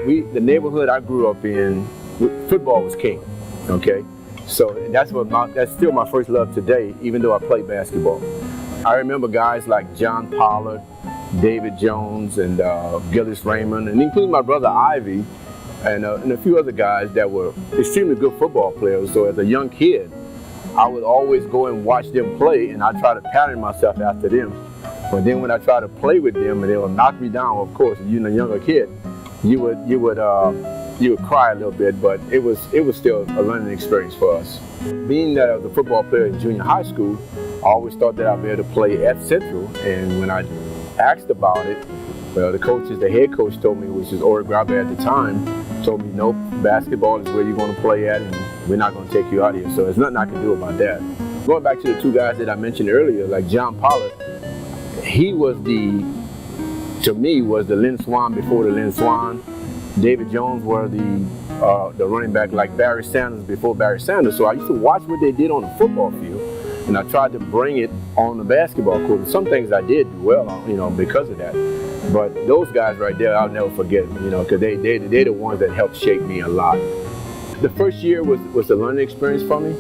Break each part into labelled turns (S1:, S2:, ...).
S1: the neighborhood I grew up in, football was king, okay? So that's still my first love today, even though I play basketball. I remember guys like John Pollard, David Jones, and Gillis Raymond, and including my brother Ivy, and a few other guys that were extremely good football players. So as a young kid, I would always go and watch them play, and I try to pattern myself after them. But then when I try to play with them, and they would knock me down, of course, you're a younger kid, you would cry a little bit, but it was still a learning experience for us. Being that I was a football player in junior high school, I always thought that I'd be able to play at Central, and when I asked about it, well, the head coach told me, which was Ori Grabber at the time, told me, nope, basketball is where you're going to play at, and we're not going to take you out of here. So there's nothing I can do about that. Going back to the two guys that I mentioned earlier, like John Pollard, he was to me, was the Lynn Swan before the Lynn Swan. David Jones were the running back like Barry Sanders before Barry Sanders. So I used to watch what they did on the football field, and I tried to bring it on the basketball court. And some things I did do well, because of that. But those guys right there, I'll never forget, because they're the ones that helped shape me a lot. The first year was a learning experience for me,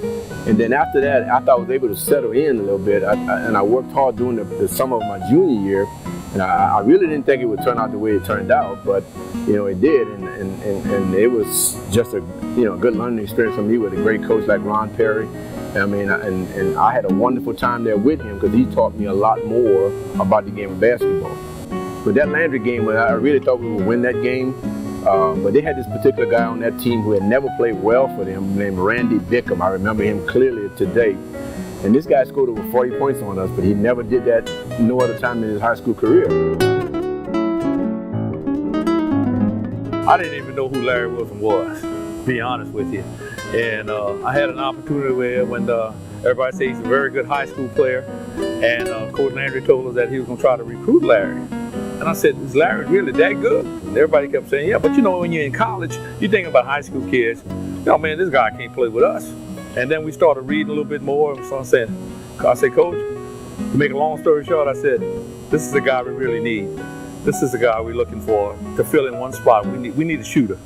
S1: and then after that, after I was able to settle in a little bit, I worked hard during the summer of my junior year, and I really didn't think it would turn out the way it turned out, but it did, and it was just a good learning experience for me with a great coach like Ron Perry. I mean, and I had a wonderful time there with him because he taught me a lot more about the game of basketball. But that Landry game, I really thought we would win that game. But they had this particular guy on that team who had never played well for them, named Randy Bickham. I remember him clearly today. And this guy scored over 40 points on us, but he never did that no other time in his high school career.
S2: I didn't even know who Larry Wilson was, to be honest with you. And I had an opportunity where when everybody says he's a very good high school player, and Coach Landry told us that he was going to try to recruit Larry. And I said, is Larry really that good? And everybody kept saying, yeah, but when you're in college, you're thinking about high school kids. Man, this guy can't play with us. And then we started reading a little bit more, and so I said, Coach, to make a long story short, I said, this is the guy we really need. This is the guy we're looking for to fill in one spot. We need a shooter.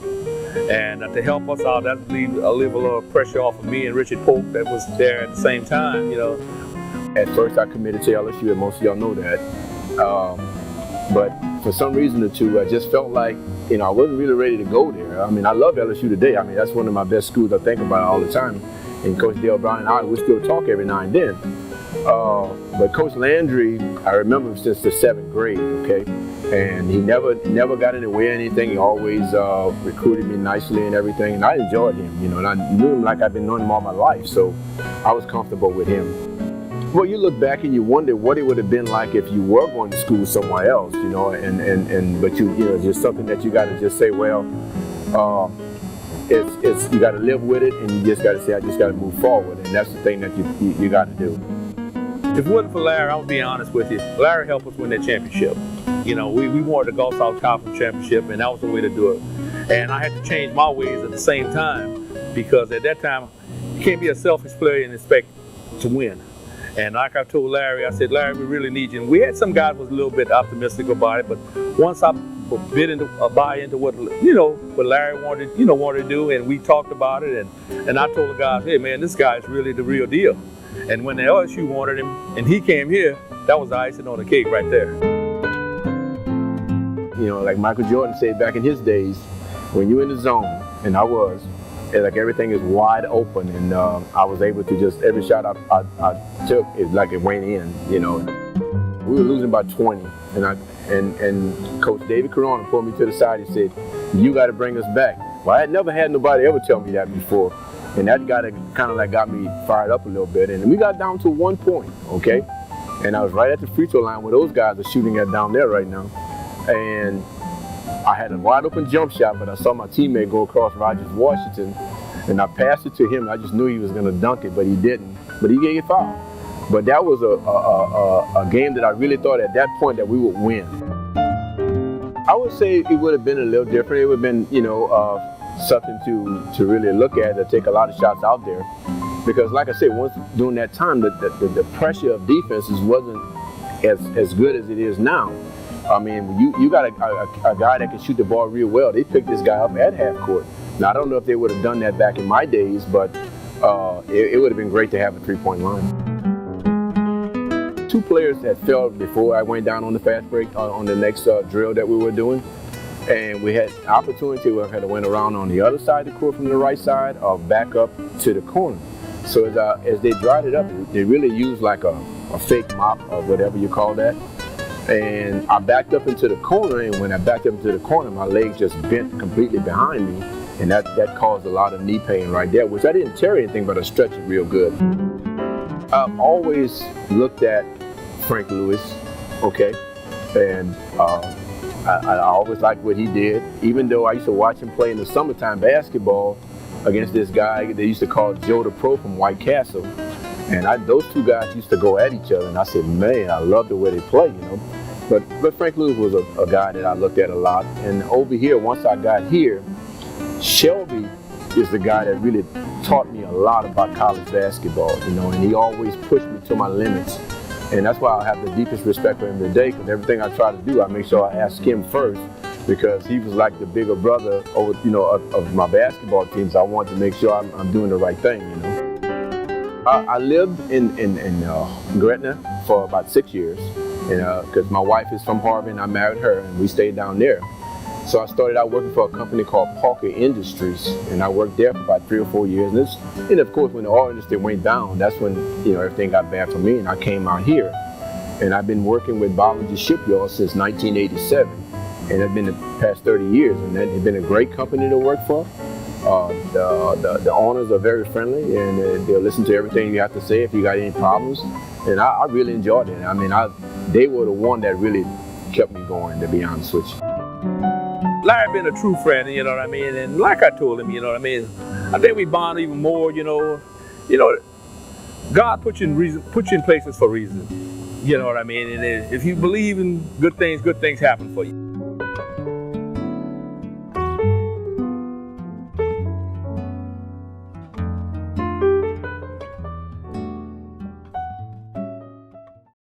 S2: And to help us out, that relieved a little of pressure off of me and Richard Polk that was there at the same time,
S1: At first I committed to LSU, and most of y'all know that. But for some reason or two, I just felt like, I wasn't really ready to go there. I mean, I love LSU today. I mean, that's one of my best schools. I think about it all the time. And Coach Dale Brown and I, we still talk every now and then. But Coach Landry, I remember him since the 7th grade, okay? And he never got in the way of anything. He always recruited me nicely and everything. And I enjoyed him, and I knew him like I've been knowing him all my life. So I was comfortable with him. Well, you look back and you wonder what it would have been like if you were going to school somewhere else, but it's just something that you got to just say, well, you got to live with it, and you just got to say, I just got to move forward, and that's the thing that you got to do.
S2: If it wasn't for Larry, I'll be honest with you, Larry helped us win that championship. We wanted the Gulf South Conference championship, and that was the way to do it. And I had to change my ways at the same time, because at that time, you can't be a selfish player and expect to win. And like I told Larry, I said, Larry, we really need you. And we had some guys who was a little bit optimistic about it, but once I buy into what Larry wanted to do, and we talked about it, and I told the guys, hey man, this guy is really the real deal. And when the LSU wanted him and he came here, that was the icing on the cake right there.
S1: Like Michael Jordan said back in his days, when you're in the zone, and I was, and like everything is wide open, and I was able to just, every shot I took, it's like it went in, We were losing by 20, and Coach David Corona pulled me to the side and said, you got to bring us back. Well, I had never had nobody ever tell me that before, and that kind of got me fired up a little bit, and we got down to 1 point, okay? And I was right at the free throw line where those guys are shooting at down there right now, and I had a wide open jump shot, but I saw my teammate go across Rogers Washington, and I passed it to him. I just knew he was going to dunk it, but he didn't. But he gave it foul. But that was a game that I really thought at that point that we would win. I would say it would have been a little different. It would have been, something to really look at, to take a lot of shots out there. Because like I said, once during that time, the pressure of defenses wasn't as good as it is now. I mean, you got a guy that can shoot the ball real well. They picked this guy up at half court. Now, I don't know if they would have done that back in my days, but it would have been great to have a three-point line. 2 players had fell before I went down on the fast break on the next drill that we were doing. And we had an opportunity where I had to went around on the other side of the court from the right side or back up to the corner. So as they dried it up, they really used like a fake mop or whatever you call that. And I backed up into the corner, and when I backed up into the corner, my leg just bent completely behind me. And that caused a lot of knee pain right there, which I didn't tear anything, but I stretched it real good. I've always looked at Frank Lewis, okay? And I always liked what he did, even though I used to watch him play in the summertime basketball against this guy they used to call Joe the Pro from White Castle. And those 2 guys used to go at each other, and I said, man, I love the way they play, you know. But Frank Lewis was a guy that I looked at a lot. And over here, once I got here, Shelby is the guy that really taught me a lot about college basketball, you know, and he always pushed me to my limits. And that's why I have the deepest respect for him today, because everything I try to do, I make sure I ask him first, because he was like the bigger brother over, you know, of my basketball teams. I want to make sure I'm doing the right thing, you know. I lived in Gretna for about 6 years, because my wife is from Harvey and I married her, and we stayed down there. So I started out working for a company called Parker Industries, and I worked there for about 3 or 4 years. And of course, when the oil industry went down, that's when, you know, everything got bad for me, and I came out here. And I've been working with Bayou Shipyard since 1987, and it's been the past 30 years, and it's been a great company to work for. The owners are very friendly, and they'll listen to everything you have to say if you got any problems. And I really enjoyed it. I mean, they were the one that really kept me going, to be honest with you.
S2: Larry been a true friend, you know what I mean, and like I told him, you know what I mean, I think we bond even more, you know, God put you in places for a reason, you know what I mean, and if you believe in good things happen for you.